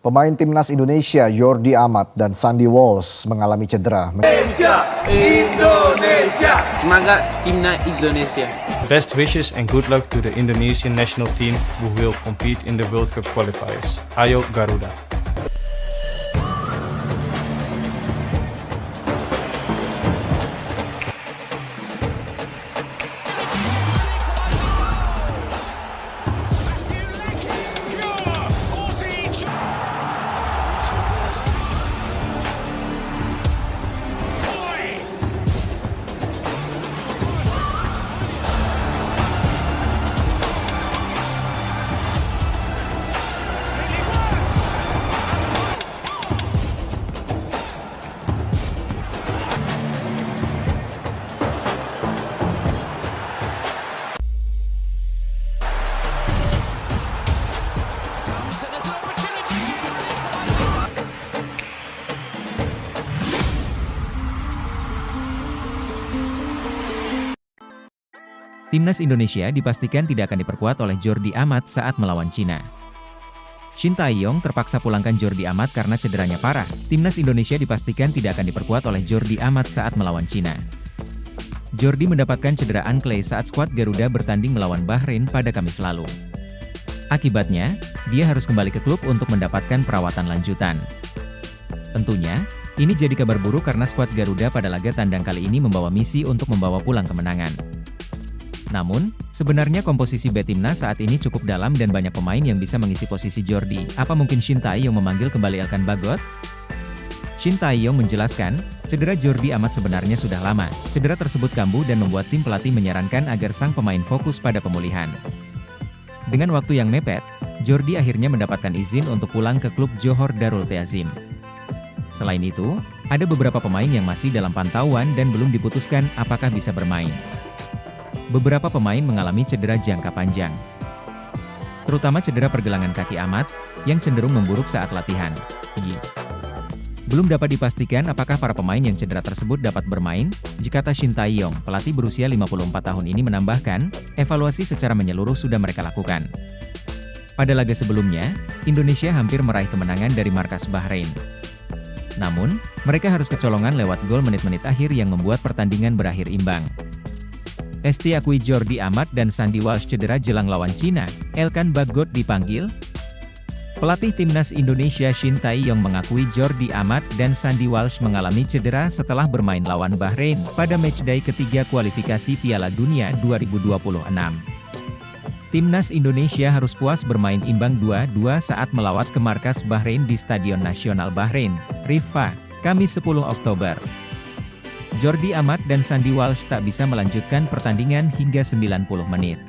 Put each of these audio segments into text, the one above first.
Pemain timnas Indonesia Jordi Amat dan Sandy Walsh mengalami cedera. Indonesia! Semangat timnas Indonesia! Best wishes and good luck to the Indonesian national team who will compete in the World Cup qualifiers. Ayo Garuda! Timnas Indonesia dipastikan tidak akan diperkuat oleh Jordi Amat saat melawan Cina. Shin Tae-yong terpaksa pulangkan Jordi Amat karena cederanya parah. Timnas Indonesia dipastikan tidak akan diperkuat oleh Jordi Amat saat melawan Cina. Jordi mendapatkan cedera ankle saat skuad Garuda bertanding melawan Bahrain pada Kamis lalu. Akibatnya, dia harus kembali ke klub untuk mendapatkan perawatan lanjutan. Tentunya, ini jadi kabar buruk karena skuad Garuda pada laga tandang kali ini membawa misi untuk membawa pulang kemenangan. Namun, sebenarnya komposisi B Timnas saat ini cukup dalam dan banyak pemain yang bisa mengisi posisi Jordi. Apa mungkin Shin Tae-yong memanggil kembali Elkan Bagot? Shin Tae-yong menjelaskan, cedera Jordi Amat sebenarnya sudah lama. Cedera tersebut kambuh dan membuat tim pelatih menyarankan agar sang pemain fokus pada pemulihan. Dengan waktu yang mepet, Jordi akhirnya mendapatkan izin untuk pulang ke klub Johor Darul Ta'zim. Selain itu, ada beberapa pemain yang masih dalam pantauan dan belum diputuskan apakah bisa bermain. Beberapa pemain mengalami cedera jangka panjang, terutama cedera pergelangan kaki Amat, yang cenderung memburuk saat latihan. Belum dapat dipastikan apakah para pemain yang cedera tersebut dapat bermain, kata Shin Tae-yong, pelatih berusia 54 tahun ini menambahkan, evaluasi secara menyeluruh sudah mereka lakukan. Pada laga sebelumnya, Indonesia hampir meraih kemenangan dari markas Bahrain. Namun, mereka harus kecolongan lewat gol menit-menit akhir yang membuat pertandingan berakhir imbang. ST akui Jordi Amat dan Sandy Walsh cedera jelang lawan Cina. Elkan Bagot dipanggil? Pelatih timnas Indonesia Shin Tae-yong mengakui Jordi Amat dan Sandy Walsh mengalami cedera setelah bermain lawan Bahrain pada matchday ketiga kualifikasi Piala Dunia 2026. Timnas Indonesia harus puas bermain imbang 2-2 saat melawat ke markas Bahrain di Stadion Nasional Bahrain, Riffa, Kamis 10 Oktober. Jordi Amat dan Sandy Walsh tak bisa melanjutkan pertandingan hingga 90 menit.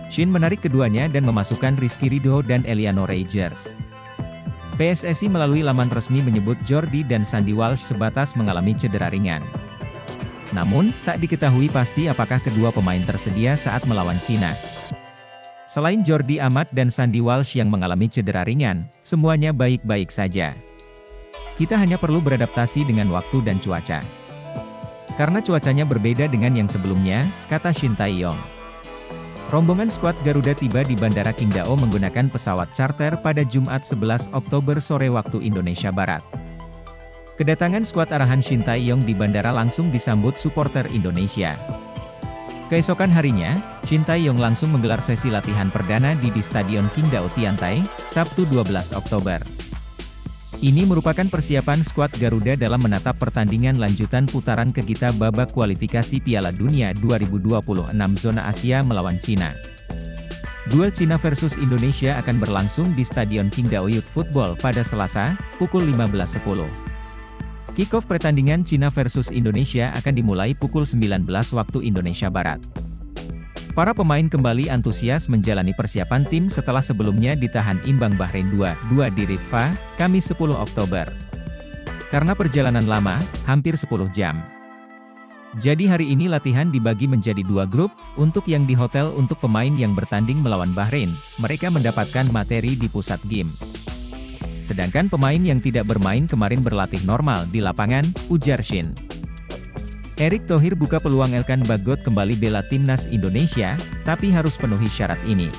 Shin menarik keduanya dan memasukkan Rizky Ridho dan Eliano Rogers. PSSI melalui laman resmi menyebut Jordi dan Sandy Walsh sebatas mengalami cedera ringan. Namun, tak diketahui pasti apakah kedua pemain tersedia saat melawan Cina. Selain Jordi Amat dan Sandy Walsh yang mengalami cedera ringan, semuanya baik-baik saja. Kita hanya perlu beradaptasi dengan waktu dan cuaca. Karena cuacanya berbeda dengan yang sebelumnya, kata Shin Tae-yong. Rombongan skuad Garuda tiba di Bandara Qingdao menggunakan pesawat charter pada Jumat 11 Oktober sore waktu Indonesia Barat. Kedatangan skuad arahan Shin Tae-yong di bandara langsung disambut supporter Indonesia. Keesokan harinya, Shin Tae-yong langsung menggelar sesi latihan perdana di Stadion Qingdao Tiantai, Sabtu 12 Oktober. Ini merupakan persiapan skuad Garuda dalam menatap pertandingan lanjutan putaran ketiga babak kualifikasi Piala Dunia 2026 zona Asia melawan Cina. Duel Cina versus Indonesia akan berlangsung di Stadion Qingdao Youth Football pada Selasa, pukul 15.10. Kick-off pertandingan Cina versus Indonesia akan dimulai pukul 19 waktu Indonesia Barat. Para pemain kembali antusias menjalani persiapan tim setelah sebelumnya ditahan imbang Bahrain 2-2 di Riffa, Kamis 10 Oktober. Karena perjalanan lama, hampir 10 jam. Jadi hari ini latihan dibagi menjadi dua grup, untuk yang di hotel untuk pemain yang bertanding melawan Bahrain, mereka mendapatkan materi di pusat gym. Sedangkan pemain yang tidak bermain kemarin berlatih normal di lapangan, ujar Shin. Erick Thohir buka peluang Elkan Bagot kembali bela timnas Indonesia, tapi harus penuhi syarat ini.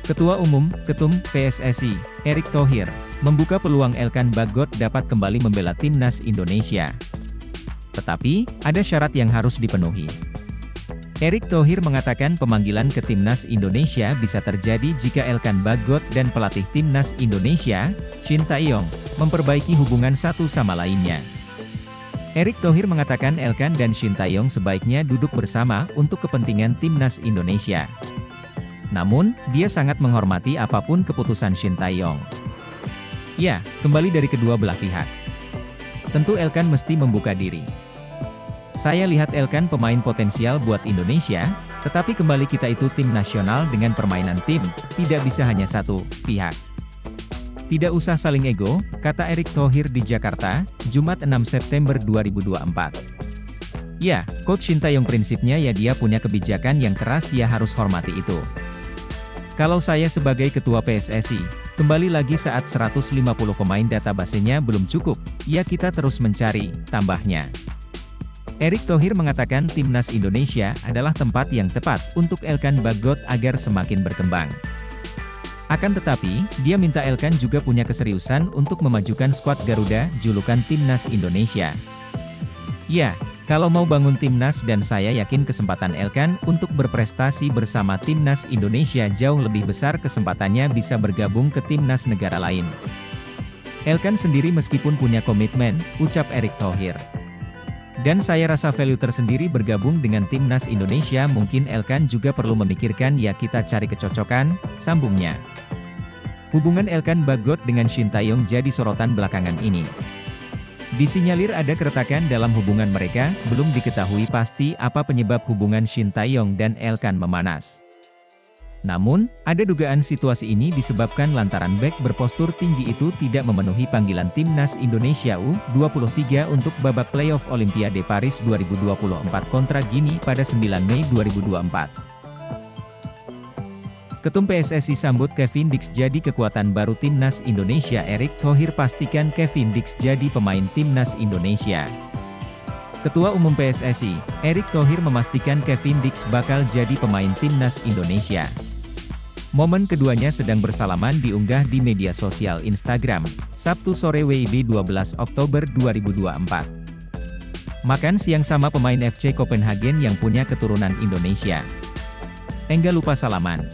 Ketua Umum, Ketum PSSI, Erick Thohir, membuka peluang Elkan Bagot dapat kembali membela timnas Indonesia. Tetapi, ada syarat yang harus dipenuhi. Erick Thohir mengatakan pemanggilan ke timnas Indonesia bisa terjadi jika Elkan Bagot dan pelatih timnas Indonesia, Shin Tae-yong, memperbaiki hubungan satu sama lainnya. Erick Thohir mengatakan Elkan dan Shin Tae-yong sebaiknya duduk bersama untuk kepentingan timnas Indonesia. Namun, dia sangat menghormati apapun keputusan Shin Tae-yong. Ya, kembali dari kedua belah pihak. Tentu Elkan mesti membuka diri. Saya lihat Elkan pemain potensial buat Indonesia, tetapi kembali kita itu tim nasional dengan permainan tim, tidak bisa hanya satu pihak. Tidak usah saling ego, kata Erick Thohir di Jakarta, Jumat 6 September 2024. Ya, Coach Shin Tae-yong prinsipnya ya dia punya kebijakan yang keras ya harus hormati itu. Kalau saya sebagai ketua PSSI, kembali lagi saat 150 pemain databasenya belum cukup, ya kita terus mencari, tambahnya. Erick Thohir mengatakan timnas Indonesia adalah tempat yang tepat untuk Elkan Bagot agar semakin berkembang. Akan tetapi, dia minta Elkan juga punya keseriusan untuk memajukan skuad Garuda, julukan timnas Indonesia. Ya, kalau mau bangun timnas dan saya yakin kesempatan Elkan untuk berprestasi bersama timnas Indonesia jauh lebih besar kesempatannya bisa bergabung ke timnas negara lain. Elkan sendiri meskipun punya komitmen, ucap Erick Thohir. Dan saya rasa value tersendiri bergabung dengan timnas Indonesia mungkin Elkan juga perlu memikirkan ya kita cari kecocokan, sambungnya. Hubungan Elkan Bagot dengan Shin Tae-yong jadi sorotan belakangan ini. Disinyalir ada keretakan dalam hubungan mereka, belum diketahui pasti apa penyebab hubungan Shin Tae-yong dan Elkan memanas. Namun, ada dugaan situasi ini disebabkan lantaran bek berpostur tinggi itu tidak memenuhi panggilan timnas Indonesia U23 untuk babak playoff Olimpiade Paris 2024 kontra Gini pada 9 Mei 2024. Ketum PSSI sambut Kevin Dix jadi kekuatan baru timnas Indonesia. Erick Thohir pastikan Kevin Dix jadi pemain timnas Indonesia. Ketua Umum PSSI, Erick Thohir memastikan Kevin Dix bakal jadi pemain timnas Indonesia. Momen keduanya sedang bersalaman diunggah di media sosial Instagram, Sabtu sore WIB 12 Oktober 2024. Makan siang sama pemain FC Copenhagen yang punya keturunan Indonesia. Enggak lupa salaman.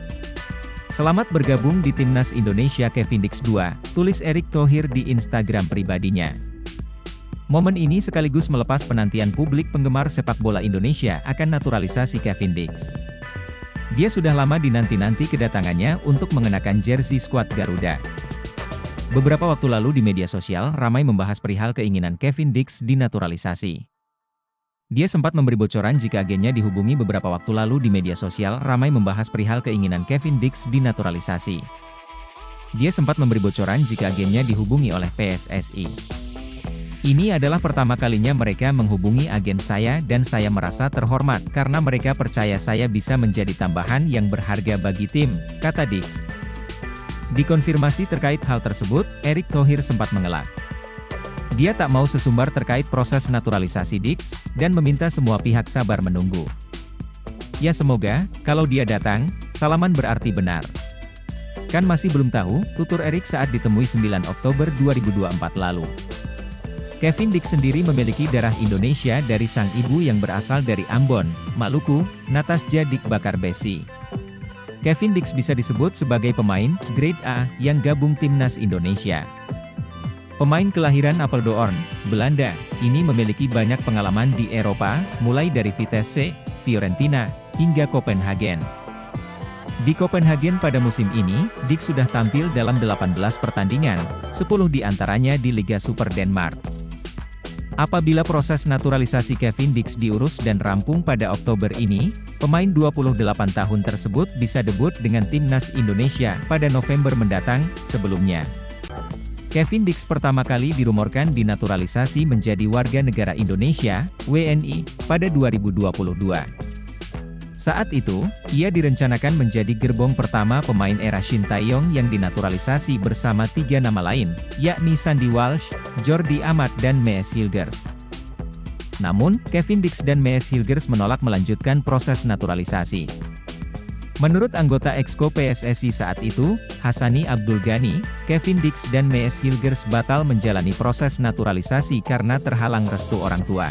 Selamat bergabung di timnas Indonesia Kevin Dix 2, tulis Erick Thohir di Instagram pribadinya. Momen ini sekaligus melepas penantian publik penggemar sepak bola Indonesia akan naturalisasi Kevin Dix. Dia sudah lama dinanti-nanti kedatangannya untuk mengenakan jersey skuad Garuda. Beberapa waktu lalu di media sosial ramai membahas perihal keinginan Kevin Dix dinaturalisasi. Dia sempat memberi bocoran jika agennya dihubungi beberapa waktu lalu di media sosial ramai membahas perihal keinginan Kevin Dix dinaturalisasi. Dia sempat memberi bocoran jika agennya dihubungi oleh PSSI. Ini adalah pertama kalinya mereka menghubungi agen saya dan saya merasa terhormat karena mereka percaya saya bisa menjadi tambahan yang berharga bagi tim, kata Dix. Dikonfirmasi terkait hal tersebut, Erick Thohir sempat mengelak. Dia tak mau sesumbar terkait proses naturalisasi Dix, dan meminta semua pihak sabar menunggu. Ya semoga, kalau dia datang, salaman berarti benar. Kan masih belum tahu, tutur Erick saat ditemui 9 Oktober 2024 lalu. Kevin Dix sendiri memiliki darah Indonesia dari sang ibu yang berasal dari Ambon, Maluku, Natasja Dik Bakar Besi. Kevin Dix bisa disebut sebagai pemain grade A yang gabung timnas Indonesia. Pemain kelahiran Apeldoorn, Belanda, ini memiliki banyak pengalaman di Eropa, mulai dari Vitesse, Fiorentina, hingga Copenhagen. Di Copenhagen pada musim ini, Dix sudah tampil dalam 18 pertandingan, 10 diantaranya di Liga Super Denmark. Apabila proses naturalisasi Kevin Dix diurus dan rampung pada Oktober ini, pemain 28 tahun tersebut bisa debut dengan timnas Indonesia pada November mendatang. Sebelumnya, Kevin Dix pertama kali dirumorkan dinaturalisasi menjadi warga negara Indonesia, WNI, pada 2022. Saat itu, ia direncanakan menjadi gerbong pertama pemain era Shin Tae-yong yang dinaturalisasi bersama 3 nama lain, yakni Sandy Walsh, Jordi Amat dan Mees Hilgers. Namun, Kevin Dix dan Mees Hilgers menolak melanjutkan proses naturalisasi. Menurut anggota Exco PSSI saat itu, Hassani Abdul Ghani, Kevin Dix dan Mees Hilgers batal menjalani proses naturalisasi karena terhalang restu orang tua.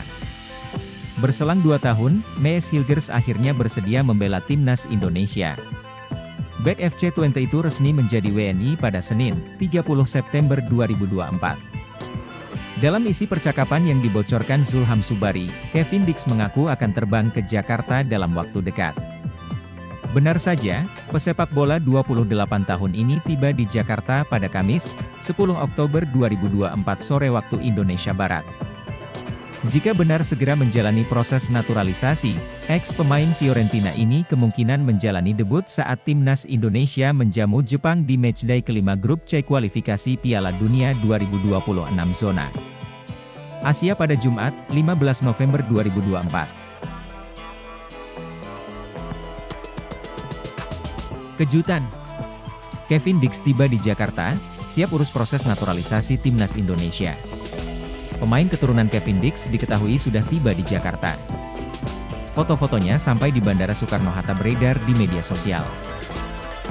Berselang 2 tahun, Mees Hilgers akhirnya bersedia membela timnas Indonesia. Back FC20 itu resmi menjadi WNI pada Senin, 30 September 2024. Dalam isi percakapan yang dibocorkan Zulham Subari, Kevin Dix mengaku akan terbang ke Jakarta dalam waktu dekat. Benar saja, pesepak bola 28 tahun ini tiba di Jakarta pada Kamis, 10 Oktober 2024 sore waktu Indonesia Barat. Jika benar segera menjalani proses naturalisasi, ex-pemain Fiorentina ini kemungkinan menjalani debut saat timnas Indonesia menjamu Jepang di matchday kelima grup C kualifikasi Piala Dunia 2026 zona Asia pada Jumat, 15 November 2024. Kejutan. Kevin Dix tiba di Jakarta, siap urus proses naturalisasi timnas Indonesia. Pemain keturunan Kevin Dix diketahui sudah tiba di Jakarta. Foto-fotonya sampai di Bandara Soekarno-Hatta beredar di media sosial.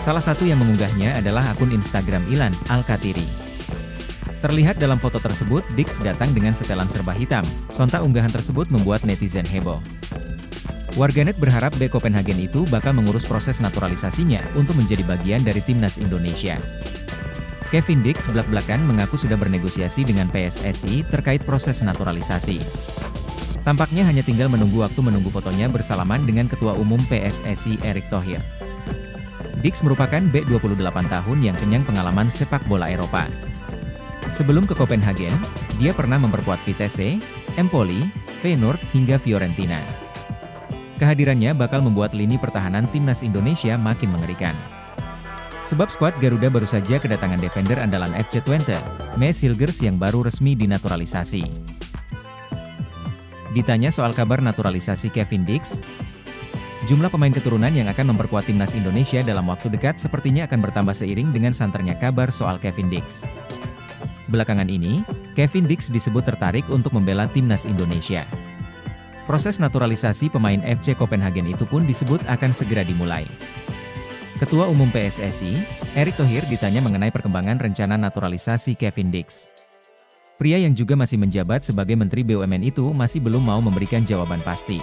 Salah satu yang mengunggahnya adalah akun Instagram Ilan Al-Katiri. Terlihat dalam foto tersebut, Dix datang dengan setelan serba hitam. Sontak unggahan tersebut membuat netizen heboh. Warganet berharap Bek Copenhagen itu bakal mengurus proses naturalisasinya untuk menjadi bagian dari timnas Indonesia. Kevin Dix belak-belakan mengaku sudah bernegosiasi dengan PSSI terkait proses naturalisasi. Tampaknya hanya tinggal menunggu fotonya bersalaman dengan Ketua Umum PSSI Erick Thohir. Dix merupakan bek 28 tahun yang kenyang pengalaman sepak bola Eropa. Sebelum ke Copenhagen, dia pernah memperkuat Vitesse, Empoli, Feyenoord hingga Fiorentina. Kehadirannya bakal membuat lini pertahanan timnas Indonesia makin mengerikan. Sebab skuad Garuda baru saja kedatangan defender andalan FC20, Mees Hilgers yang baru resmi dinaturalisasi. Ditanya soal kabar naturalisasi Kevin Dix, jumlah pemain keturunan yang akan memperkuat timnas Indonesia dalam waktu dekat sepertinya akan bertambah seiring dengan santernya kabar soal Kevin Dix. Belakangan ini, Kevin Dix disebut tertarik untuk membela timnas Indonesia. Proses naturalisasi pemain FC Copenhagen itu pun disebut akan segera dimulai. Ketua Umum PSSI, Erick Thohir ditanya mengenai perkembangan rencana naturalisasi Kevin Dix. Pria yang juga masih menjabat sebagai Menteri BUMN itu masih belum mau memberikan jawaban pasti.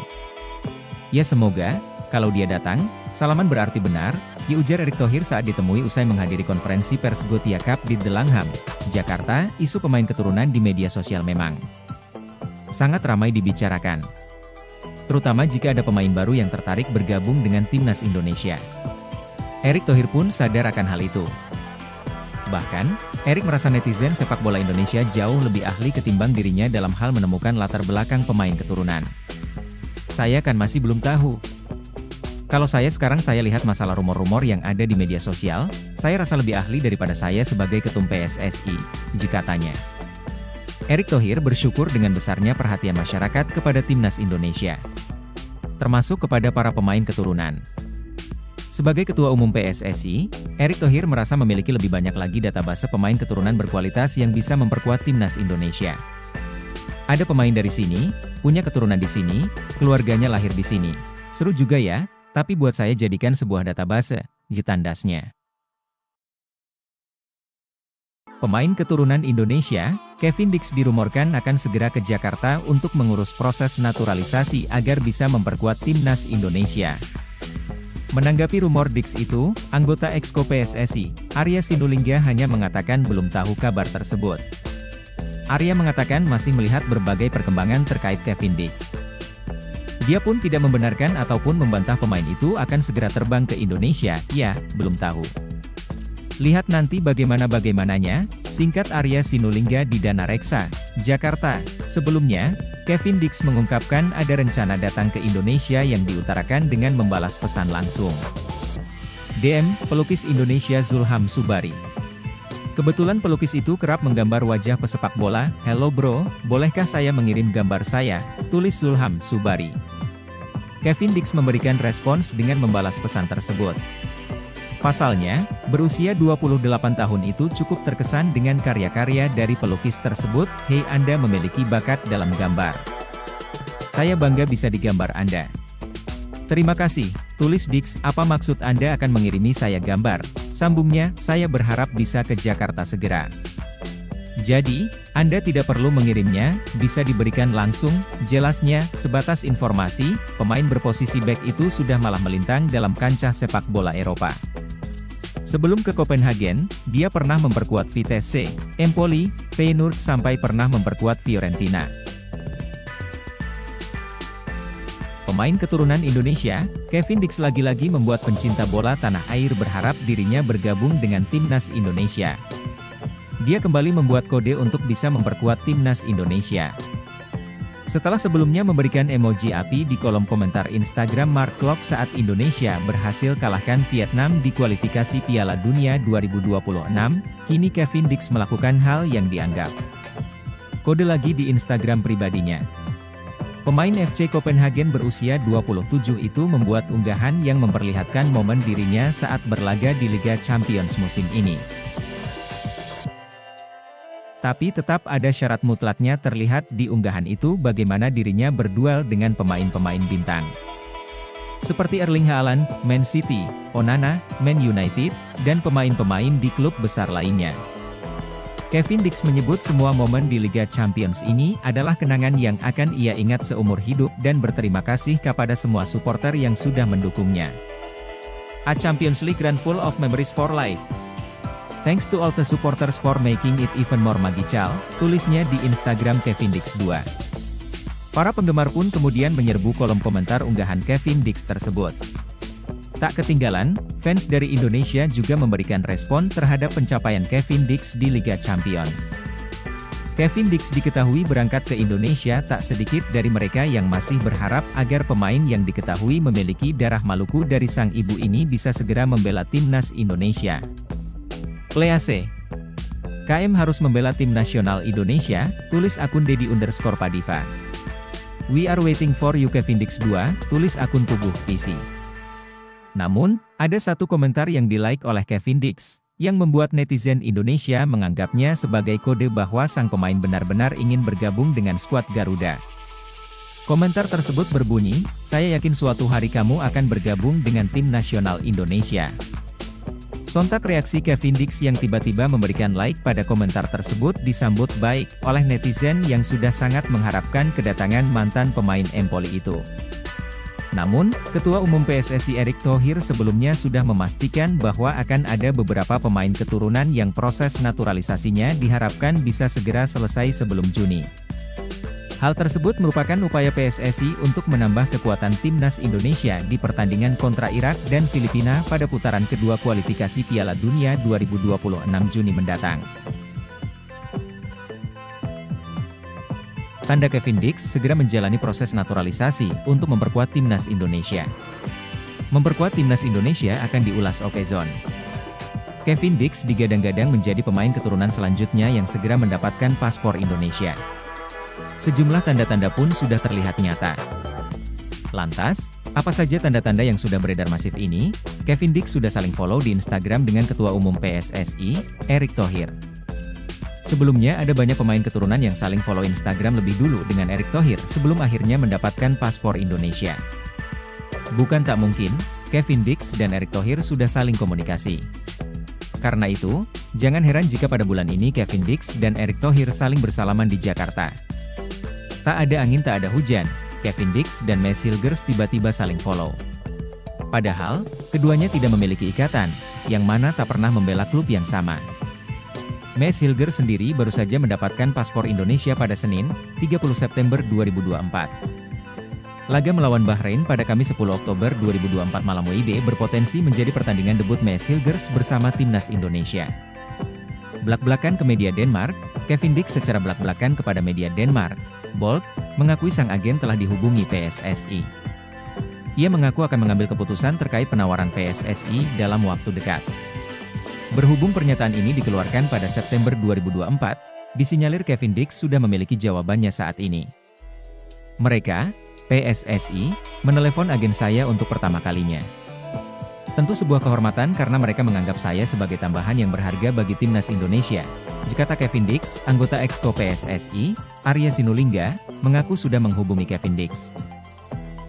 Ya semoga, kalau dia datang, salaman berarti benar, diujar Erick Thohir saat ditemui usai menghadiri konferensi pers Gothia Cup di The Langham, Jakarta. Isu pemain keturunan di media sosial memang sangat ramai dibicarakan. Terutama jika ada pemain baru yang tertarik bergabung dengan timnas Indonesia. Erick Thohir pun sadar akan hal itu. Bahkan, Erick merasa netizen sepak bola Indonesia jauh lebih ahli ketimbang dirinya dalam hal menemukan latar belakang pemain keturunan. Saya kan masih belum tahu. Kalau sekarang saya lihat masalah rumor-rumor yang ada di media sosial, saya rasa lebih ahli daripada saya sebagai ketum PSSI, katanya. Erick Thohir bersyukur dengan besarnya perhatian masyarakat kepada timnas Indonesia, termasuk kepada para pemain keturunan. Sebagai Ketua Umum PSSI, Erick Thohir merasa memiliki lebih banyak lagi database pemain keturunan berkualitas yang bisa memperkuat timnas Indonesia. Ada pemain dari sini, punya keturunan di sini, keluarganya lahir di sini. Seru juga ya, tapi buat saya jadikan sebuah database, tandasnya. Pemain keturunan Indonesia, Kevin Dix dirumorkan akan segera ke Jakarta untuk mengurus proses naturalisasi agar bisa memperkuat timnas Indonesia. Menanggapi rumor Dix itu, anggota Exco PSSI, Arya Sinulinga hanya mengatakan belum tahu kabar tersebut. Arya mengatakan masih melihat berbagai perkembangan terkait Kevin Dix. Dia pun tidak membenarkan ataupun membantah pemain itu akan segera terbang ke Indonesia, ya, belum tahu. Lihat nanti bagaimana-bagaimananya, singkat Arya Sinulinga di Dana Reksa, Jakarta. Sebelumnya, Kevin Dix mengungkapkan ada rencana datang ke Indonesia yang diutarakan dengan membalas pesan langsung. DM, pelukis Indonesia Zulham Subari. Kebetulan pelukis itu kerap menggambar wajah pesepak bola. Hello bro, bolehkah saya mengirim gambar saya? Tulis Zulham Subari. Kevin Dix memberikan respons dengan membalas pesan tersebut. Pasalnya, berusia 28 tahun itu cukup terkesan dengan karya-karya dari pelukis tersebut. Hei Anda memiliki bakat dalam gambar. Saya bangga bisa digambar Anda. Terima kasih, tulis Dix. Apa maksud Anda akan mengirimi saya gambar? Sambungnya, saya berharap bisa ke Jakarta segera. Jadi, Anda tidak perlu mengirimnya, bisa diberikan langsung. Jelasnya, sebatas informasi, pemain berposisi bek itu sudah malah melintang dalam kancah sepak bola Eropa. Sebelum ke Copenhagen, dia pernah memperkuat Vitesse, Empoli, Feyenoord sampai pernah memperkuat Fiorentina. Pemain keturunan Indonesia, Kevin Dix lagi-lagi membuat pencinta bola tanah air berharap dirinya bergabung dengan timnas Indonesia. Dia kembali membuat kode untuk bisa memperkuat timnas Indonesia. Setelah sebelumnya memberikan emoji api di kolom komentar Instagram Mark Klok saat Indonesia berhasil kalahkan Vietnam di kualifikasi Piala Dunia 2026, kini Kevin Dix melakukan hal yang dianggap kode lagi di Instagram pribadinya. Pemain FC Copenhagen berusia 27 itu membuat unggahan yang memperlihatkan momen dirinya saat berlaga di Liga Champions musim ini. Tapi tetap ada syarat mutlaknya terlihat di unggahan itu bagaimana dirinya berduel dengan pemain-pemain bintang. Seperti Erling Haaland, Man City, Onana, Man United, dan pemain-pemain di klub besar lainnya. Kevin Dix menyebut semua momen di Liga Champions ini adalah kenangan yang akan ia ingat seumur hidup dan berterima kasih kepada semua supporter yang sudah mendukungnya. A Champions League run full of memories for life. Thanks to all the supporters for making it even more magical, tulisnya di Instagram Kevin Dix 2. Para penggemar pun kemudian menyerbu kolom komentar unggahan Kevin Dix tersebut. Tak ketinggalan, fans dari Indonesia juga memberikan respon terhadap pencapaian Kevin Dix di Liga Champions. Kevin Dix diketahui berangkat ke Indonesia, tak sedikit dari mereka yang masih berharap agar pemain yang diketahui memiliki darah Maluku dari sang ibu ini bisa segera membela timnas Indonesia. Please. KM harus membela tim nasional Indonesia, tulis akun Dedi_Padiva. We are waiting for you Kevin Dix 2, tulis akun Tubuh PC. Namun, ada satu komentar yang di-like oleh Kevin Dix, yang membuat netizen Indonesia menganggapnya sebagai kode bahwa sang pemain benar-benar ingin bergabung dengan skuad Garuda. Komentar tersebut berbunyi, "Saya yakin suatu hari kamu akan bergabung dengan tim nasional Indonesia." Sontak reaksi Kevin Dix yang tiba-tiba memberikan like pada komentar tersebut disambut baik oleh netizen yang sudah sangat mengharapkan kedatangan mantan pemain Empoli itu. Namun, Ketua Umum PSSI Erick Thohir sebelumnya sudah memastikan bahwa akan ada beberapa pemain keturunan yang proses naturalisasinya diharapkan bisa segera selesai sebelum Juni. Hal tersebut merupakan upaya PSSI untuk menambah kekuatan timnas Indonesia di pertandingan kontra Irak dan Filipina pada putaran kedua kualifikasi Piala Dunia 2026 Juni mendatang. Tanda Kevin Dix segera menjalani proses naturalisasi untuk memperkuat timnas Indonesia. Memperkuat timnas Indonesia akan diulas Okezone. Kevin Dix digadang-gadang menjadi pemain keturunan selanjutnya yang segera mendapatkan paspor Indonesia. Sejumlah tanda-tanda pun sudah terlihat nyata. Lantas, apa saja tanda-tanda yang sudah beredar masif ini? Kevin Dix sudah saling follow di Instagram dengan Ketua Umum PSSI, Erick Thohir. Sebelumnya ada banyak pemain keturunan yang saling follow Instagram lebih dulu dengan Erick Thohir sebelum akhirnya mendapatkan paspor Indonesia. Bukan tak mungkin, Kevin Dix dan Erick Thohir sudah saling komunikasi. Karena itu, jangan heran jika pada bulan ini Kevin Dix dan Erick Thohir saling bersalaman di Jakarta. Tak ada angin tak ada hujan, Kevin Dix dan Messi Hilgers tiba-tiba saling follow. Padahal, keduanya tidak memiliki ikatan, yang mana tak pernah membela klub yang sama. Messi Hilgers sendiri baru saja mendapatkan paspor Indonesia pada Senin, 30 September 2024. Laga melawan Bahrain pada Kamis 10 Oktober 2024 malam WIB berpotensi menjadi pertandingan debut Messi Hilgers bersama timnas Indonesia. Belak-belakan ke media Denmark, Kevin Dix secara belak-belakan kepada media Denmark, Bold, mengakui sang agen telah dihubungi PSSI. Ia mengaku akan mengambil keputusan terkait penawaran PSSI dalam waktu dekat. Berhubung pernyataan ini dikeluarkan pada September 2024, disinyalir Kevin Dix sudah memiliki jawabannya saat ini. Mereka, PSSI, menelepon agen saya untuk pertama kalinya. Tentu sebuah kehormatan karena mereka menganggap saya sebagai tambahan yang berharga bagi timnas Indonesia. Kata Kevin Dix, anggota Exco PSSI, Arya Sinulinga, mengaku sudah menghubungi Kevin Dix.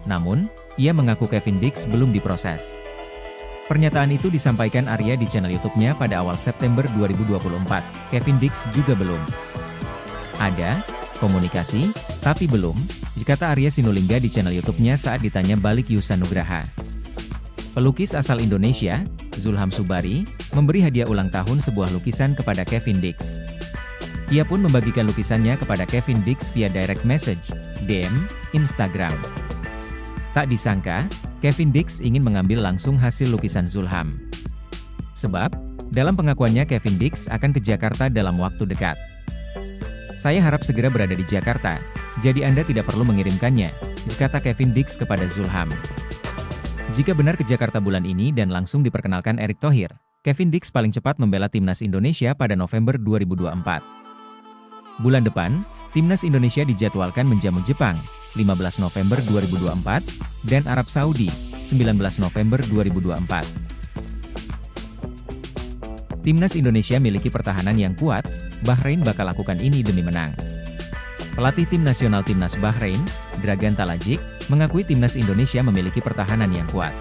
Namun, ia mengaku Kevin Dix belum diproses. Pernyataan itu disampaikan Arya di channel YouTube-nya pada awal September 2024. Kevin Dix juga belum. Ada komunikasi, tapi belum, kata Arya Sinulinga di channel YouTube-nya saat ditanya balik Yusa Nugraha. Pelukis asal Indonesia, Zulham Subari, memberi hadiah ulang tahun sebuah lukisan kepada Kevin Dix. Ia pun membagikan lukisannya kepada Kevin Dix via direct message, DM, Instagram. Tak disangka, Kevin Dix ingin mengambil langsung hasil lukisan Zulham. Sebab, dalam pengakuannya Kevin Dix akan ke Jakarta dalam waktu dekat. Saya harap segera berada di Jakarta, jadi Anda tidak perlu mengirimkannya, kata Kevin Dix kepada Zulham. Jika benar ke Jakarta bulan ini dan langsung diperkenalkan Erick Thohir, Kevin Dix paling cepat membela Timnas Indonesia pada November 2024. Bulan depan, Timnas Indonesia dijadwalkan menjamu Jepang, 15 November 2024, dan Arab Saudi, 19 November 2024. Timnas Indonesia miliki pertahanan yang kuat, Bahrain bakal lakukan ini demi menang. Pelatih tim nasional Timnas Bahrain, Dragan Talajic, mengakui Timnas Indonesia memiliki pertahanan yang kuat.